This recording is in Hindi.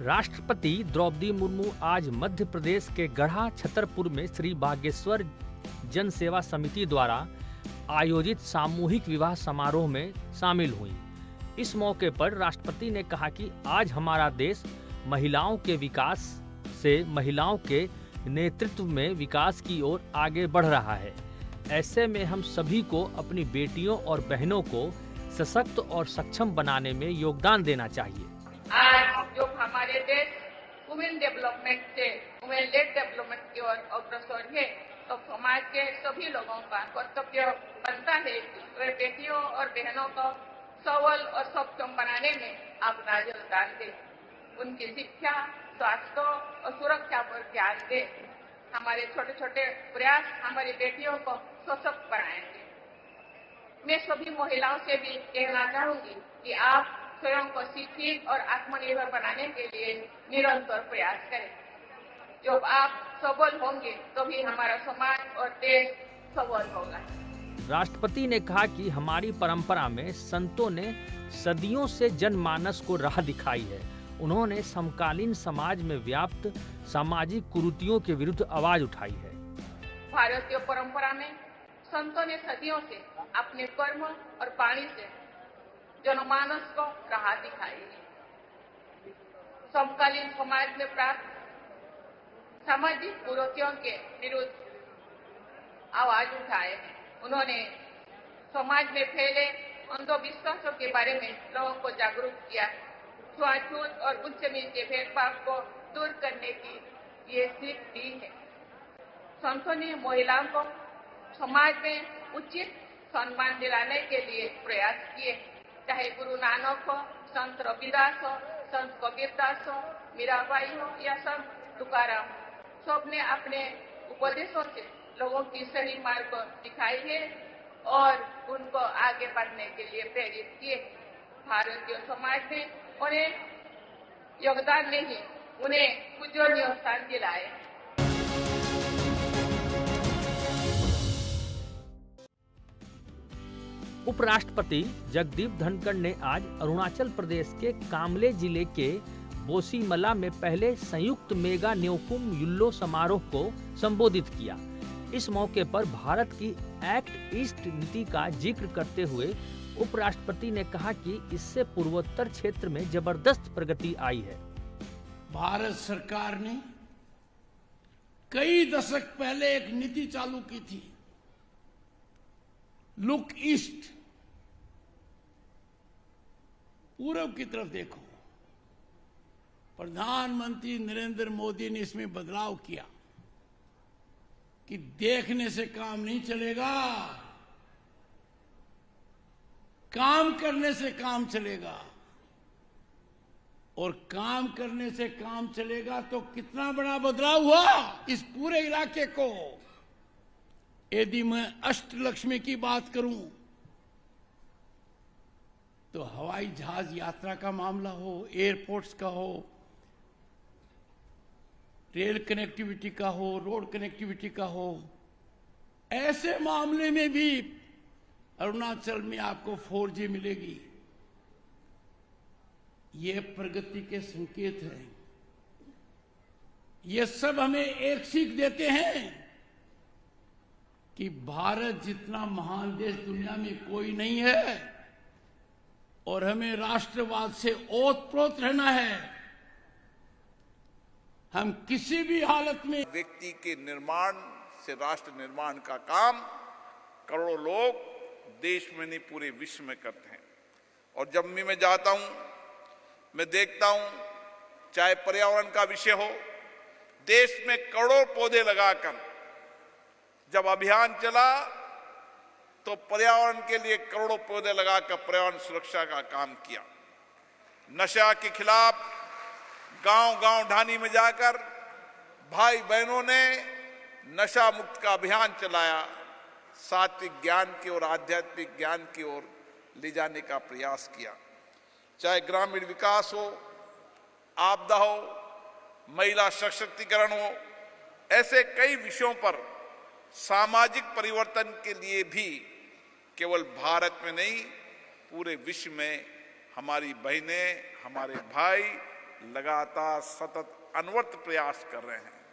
राष्ट्रपति द्रौपदी मुर्मू आज मध्य प्रदेश के गढ़ा छतरपुर में श्री बागेश्वर जन सेवा समिति द्वारा आयोजित सामूहिक विवाह समारोह में शामिल हुई। इस मौके पर राष्ट्रपति ने कहा कि आज हमारा देश महिलाओं के विकास से महिलाओं के नेतृत्व में विकास की ओर आगे बढ़ रहा है। ऐसे में हम सभी को अपनी बेटियों और बहनों को सशक्त और सक्षम बनाने में योगदान देना चाहिए। आज जो हमारे देश वुमेन डेवलपमेंट से वुमेन लेड डेवलपमेंट की ओर अग्रसर है, तो समाज के सभी लोगों का कर्तव्य बनता है कि वे बेटियों और बहनों को सबल और सक्षम बनाने में अपना योगदान दें। उनकी शिक्षा, स्वास्थ्य और सुरक्षा पर ध्यान दें। हमारे छोटे छोटे प्रयास हमारी बेटियों को सशक्त बनाएंगे। मैं सभी महिलाओं से भी कहना चाहूंगी कि आप स्वयं को शिक्षित और आत्मनिर्भर बनाने के लिए निरंतर प्रयास करें। जब आप सबल होंगे तभी हमारा समाज और देश सबल होगा। राष्ट्रपति ने कहा कि हमारी परंपरा में संतों ने सदियों से जनमानस को राह दिखाई है। उन्होंने समकालीन समाज में व्याप्त सामाजिक कुरीतियों के विरुद्ध आवाज उठाई है। भारतीय परंपरा में संतों ने सदियों से अपने कर्म और वाणी से जनमानस को राह दिखाई है। समकालीन समाज में प्राप्त सामाजिक कुरीतियों के विरुद्ध आवाज उठाए हैं। उन्होंने समाज में फैले अंधविश्वासों के बारे में लोगों को जागरूक किया। छुआछूत और उच्च नीचे भेदभाव को दूर करने की ये सीख दी है। संतों ने महिलाओं को समाज में उचित सम्मान दिलाने के लिए प्रयास किए। चाहे गुरु नानक हो, संत रविदास हो, संत कबीरदास हो, मीराबाई हो या संत तुकाराम, सबने अपने उपदेशों से लोगों की सही मार्ग को दिखाई है और उनको आगे बढ़ने के लिए प्रेरित किए। भारतीय समाज ने उन्हें योगदान नहीं, उन्हें पूजनीय स्थान दिलाए। उपराष्ट्रपति जगदीप धनखड़ ने आज अरुणाचल प्रदेश के कामले जिले के बोसीमला में पहले संयुक्त मेगा न्योकुम युल्लो समारोह को संबोधित किया। इस मौके पर भारत की एक्ट ईस्ट नीति का जिक्र करते हुए उपराष्ट्रपति ने कहा कि इससे पूर्वोत्तर क्षेत्र में जबरदस्त प्रगति आई है। भारत सरकार ने कई दशक पहले एक नीति चालू की थी, लुक ईस्ट, पूरब की तरफ देखो। प्रधानमंत्री नरेंद्र मोदी ने इसमें बदलाव किया कि देखने से काम नहीं चलेगा, काम करने से काम चलेगा। और काम करने से काम चलेगा तो कितना बड़ा बदलाव हुआ इस पूरे इलाके को। यदि मैं अष्टलक्ष्मी की बात करूं तो हवाई जहाज यात्रा का मामला हो, एयरपोर्ट्स का हो, रेल कनेक्टिविटी का हो, रोड कनेक्टिविटी का हो, ऐसे मामले में भी अरुणाचल में आपको 4G मिलेगी। ये प्रगति के संकेत हैं। ये सब हमें एक सीख देते हैं कि भारत जितना महान देश दुनिया में कोई नहीं है और हमें राष्ट्रवाद से ओतप्रोत रहना है। हम किसी भी हालत में व्यक्ति के निर्माण से राष्ट्र निर्माण का काम करोड़ों लोग देश में नहीं पूरे विश्व में करते हैं। और जब भी मैं जाता हूं, मैं देखता हूं, चाहे पर्यावरण का विषय हो, देश में करोड़ों पौधे लगाकर जब अभियान चला तो पर्यावरण के लिए करोड़ों पौधे लगाकर पर्यावरण सुरक्षा का काम किया। नशा के खिलाफ गांव-गांव ढानी में जाकर भाई बहनों ने नशा मुक्त का अभियान चलाया। सात्विक ज्ञान की ओर, आध्यात्मिक ज्ञान की ओर ले जाने का प्रयास किया। चाहे ग्रामीण विकास हो, आपदा हो, महिला सशक्तिकरण हो, ऐसे कई विषयों पर सामाजिक परिवर्तन के लिए भी केवल भारत में नहीं पूरे विश्व में हमारी बहनें, हमारे भाई लगातार सतत अनवरत प्रयास कर रहे हैं।